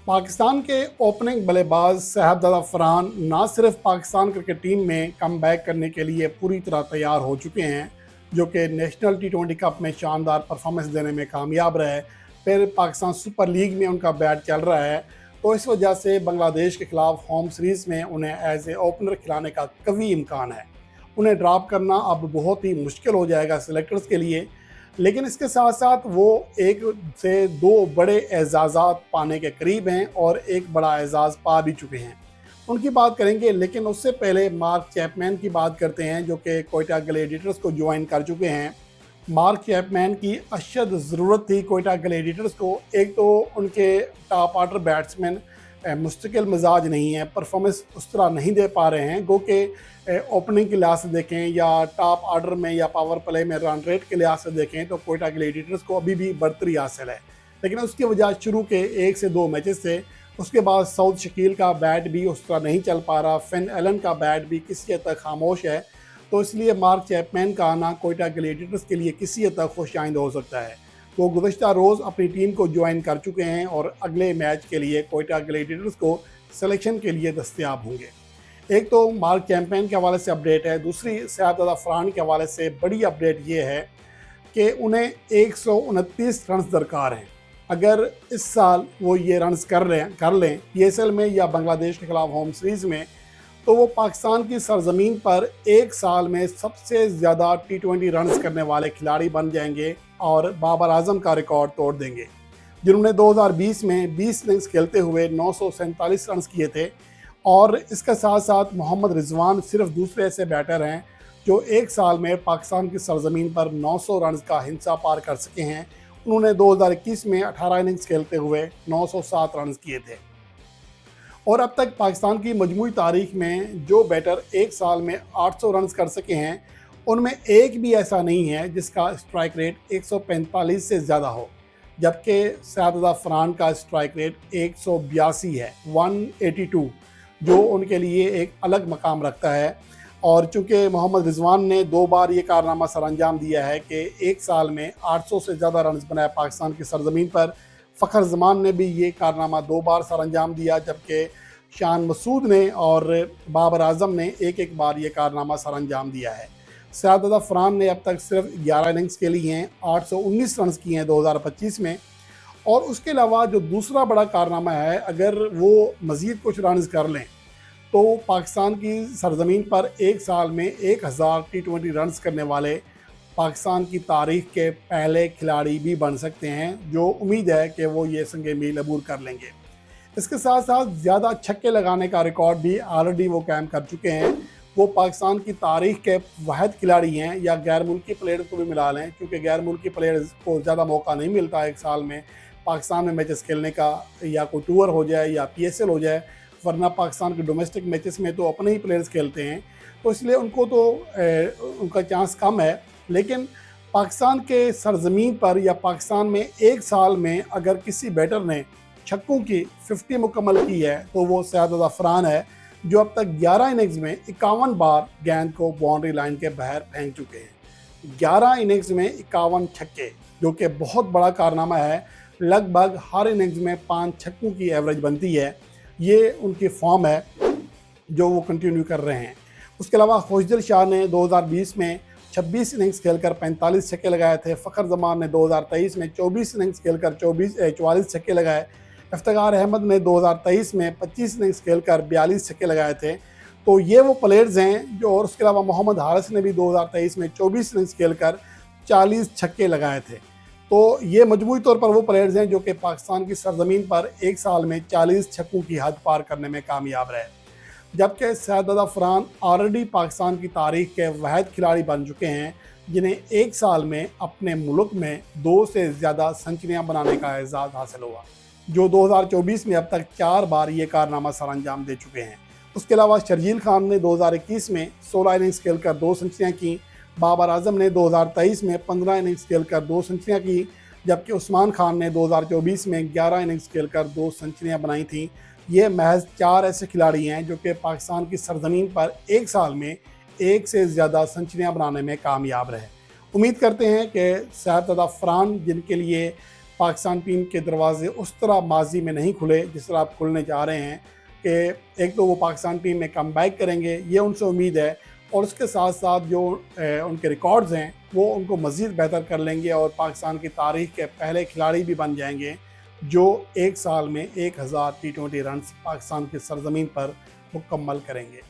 पाकिस्तान के ओपनिंग बल्लेबाज शहजाद अफरान ना सिर्फ पाकिस्तान क्रिकेट टीम में कम बैक करने के लिए पूरी तरह तैयार हो चुके हैं, जो कि नेशनल टी20 कप में शानदार परफॉर्मेंस देने में कामयाब रहे। फिर पाकिस्तान सुपर लीग में उनका बैट चल रहा है, तो इस वजह से बांग्लादेश के खिलाफ होम सीरीज़ में उन्हें एज ए ओपनर खिलाने का कवी इम्कान है। उन्हें ड्रॉप करना अब बहुत ही मुश्किल हो जाएगा सिलेक्टर्स के लिए। लेकिन इसके साथ साथ वो एक से दो बड़े एजाज़ात पाने के करीब हैं और एक बड़ा एजाज़ पा भी चुके हैं। उनकी बात करेंगे, लेकिन उससे पहले मार्क चैपमैन की बात करते हैं, जो कि कोयटा ग्लैडिएटर्स को ज्वाइन कर चुके हैं। मार्क चैपमैन की अशद ज़रूरत थी कोयटा ग्लैडिएटर्स को। एक तो उनके टॉप ऑर्डर बैट्समैन मुस्तकिल मिजाज नहीं है, परफॉर्मेंस उस तरह नहीं दे पा रहे हैं। गो के ओपनिंग के लिहाज से देखें या टॉप ऑर्डर में या पावर प्ले में रन रेट के लिहाज से देखें तो कोयटा ग्लैडिएटर्स को अभी भी बढ़तरी हासिल है। लेकिन उसकी वजह शुरू के 1 से 2 मैचेस से, उसके बाद साउथ शकील का बैट भी उस तरह नहीं चल पा रहा, फिन एलन का बैट भी किसी हद तक खामोश है। तो इसलिए मार्क चैपमैन का आना कोयटा ग्लैडिएटर्स के लिए किसी हद तक खुशाइंद हो सकता है। वो गुज़श्ता रोज़ अपनी टीम को ज्वाइन कर चुके हैं और अगले मैच के लिए कोयटा ग्लैडिएटर्स को सिलेक्शन के लिए दस्तयाब होंगे। एक तो मार्क चैपमैन के हवाले से अपडेट है, दूसरी शहजाद अफरान के हवाले से बड़ी अपडेट ये है कि उन्हें 129 रन दरकार हैं। अगर इस साल वो ये रन्स कर लें PSL में या बांग्लादेश के खिलाफ होम सीरीज़ में, तो वो पाकिस्तान की सरजमीन पर एक साल में सबसे ज़्यादा T20 रन्स करने वाले खिलाड़ी बन जाएंगे और बाबर आजम का रिकॉर्ड तोड़ देंगे, जिन्होंने 2020 में 20 इनिंग्स खेलते हुए 947 रन्स किए थे। और इसके साथ साथ मोहम्मद रिजवान सिर्फ दूसरे ऐसे बैटर हैं जो एक साल में पाकिस्तान की सरजमीन पर 900 रन्स का हिंसा पार कर सके हैं। उन्होंने 2021 में 18 इनिंग्स खेलते हुए 907 रन्स किए थे। और अब तक पाकिस्तान की मजमूई तारीख में जो बैटर एक साल में 800 रन्स कर सके हैं, उनमें एक भी ऐसा नहीं है जिसका स्ट्राइक रेट 145 से ज़्यादा हो, जबकि शहजाद अफरान का स्ट्राइक रेट 182 है, 182, जो उनके लिए एक अलग मकाम रखता है। और चूँकि मोहम्मद रिजवान ने 2 बार ये कारनामा सरअंजाम दिया है कि एक साल में 800 से ज़्यादा रन्स बनाए पाकिस्तान की सरजमीन पर, फ़खर जमान ने भी ये कारनामा 2 बार सरअंजाम दिया, जबकि शान मसूद ने और बाबर आजम ने एक बार ये कारनामा सरअंजाम दिया है। शहजाद अफरान ने अब तक सिर्फ 11 इनिंग्स के लिए हैं, 819 रन्स किए हैं 2025 में। और उसके अलावा जो दूसरा बड़ा कारनामा है, अगर वो मज़ीद कुछ रन्स कर लें तो पाकिस्तान की सरजमीन पर एक साल में 1000 T20 रन्स करने वाले पाकिस्तान की तारीख के पहले खिलाड़ी भी बन सकते हैं, जो उम्मीद है कि वो ये संगे मील अबूर कर लेंगे। इसके साथ साथ ज़्यादा छक्के लगाने का रिकॉर्ड भी ऑलरेडी वो कायम कर चुके हैं। वो पाकिस्तान की तारीख के वाहिद खिलाड़ी हैं, या गैर मुल्की प्लेयर्स को भी मिला लें, क्योंकि गैर मुल्की प्लेयर्स को ज़्यादा मौका नहीं मिलता एक साल में पाकिस्तान में मैचेस खेलने का, या कोई टूर हो जाए या PSL हो जाए, वरना पाकिस्तान के डोमेस्टिक मैचेस में तो अपने ही प्लेयर्स खेलते हैं, तो इसलिए उनको तो उनका चांस कम है। लेकिन पाकिस्तान के सरजमीन पर या पाकिस्तान में एक साल में अगर किसी बैटर ने छक्कों की 50 मुकम्मल की है तो वो शहजाद अफरान है, जो अब तक 11 इनिंग्स में 51 बार गेंद को बाउंड्री लाइन के बाहर फेंक चुके हैं। 11 इनिंग्स में 51 छक्के, जो कि बहुत बड़ा कारनामा है। लगभग हर इनिंग्स में 5 छक्कों की एवरेज बनती है। ये उनकी फॉर्म है जो वो कंटिन्यू कर रहे हैं। उसके अलावा खुशदिल शाह ने 2020 में 26 इनिंग्स खेलकर 45 छक्के लगाए थे। फ़खर जमान ने 2023 में 24 इनिंग्स खेलकर 44 छक्के लगाए। इफ्तिखार अहमद ने 2023 में 25 इनिंग्स खेलकर 42 छक्के लगाए थे। तो ये वो प्लेयर्स हैं जो, और उसके अलावा मोहम्मद हारिस ने भी 2023 में 24 इनिंग्स खेलकर 40 छक्के लगाए थे। तो ये मजमूई तौर पर वो प्लेयर्स हैं जो कि पाकिस्तान की सरजमीन पर एक साल में 40 छक्कों की हद पार करने में कामयाब रहे। जबकि शहजाद अफरान ऑलरेडी पाकिस्तान की तारीख के वाहिद खिलाड़ी बन चुके हैं जिन्हें एक साल में अपने मुल्क में 2 से ज़्यादा सेंचुरियाँ बनाने का एजाज़ हासिल हुआ, जो 2024 में अब तक 4 बार ये कारनामा सरअंजाम दे चुके हैं। उसके अलावा शर्जील खान ने 2021 में 16 इनिंग्स खेलकर 2 सेंचुरियाँ की। बाबर आजम ने 2023 में 15 इनिंग्स खेलकर 2 सेंचुरियाँ की, जबकि उस्मान खान ने 2024 में 11 इनिंग्स खेलकर 2 सेंचुरियाँ बनाई थीं। ये महज 4 ऐसे खिलाड़ी हैं जो कि पाकिस्तान की सरजमीन पर एक साल में 1 से ज़्यादा सेंचुरियाँ बनाने में कामयाब रहे। उम्मीद करते हैं कि शहजाद अफरान, जिनके लिए पाकिस्तान टीम के दरवाजे उस तरह माजी में नहीं खुले जिस तरह आप खुलने जा रहे हैं कि एक तो वो पाकिस्तान टीम में कम बैक करेंगे, ये उनसे उम्मीद है, और उसके साथ साथ जो उनके रिकॉर्ड्स हैं वो उनको मज़ीद बेहतर कर लेंगे और पाकिस्तान की तारीख के पहले खिलाड़ी भी बन जाएंगे जो एक साल में 1000 T20 रन पाकिस्तान की सरजमीन पर मुकम्मल करेंगे।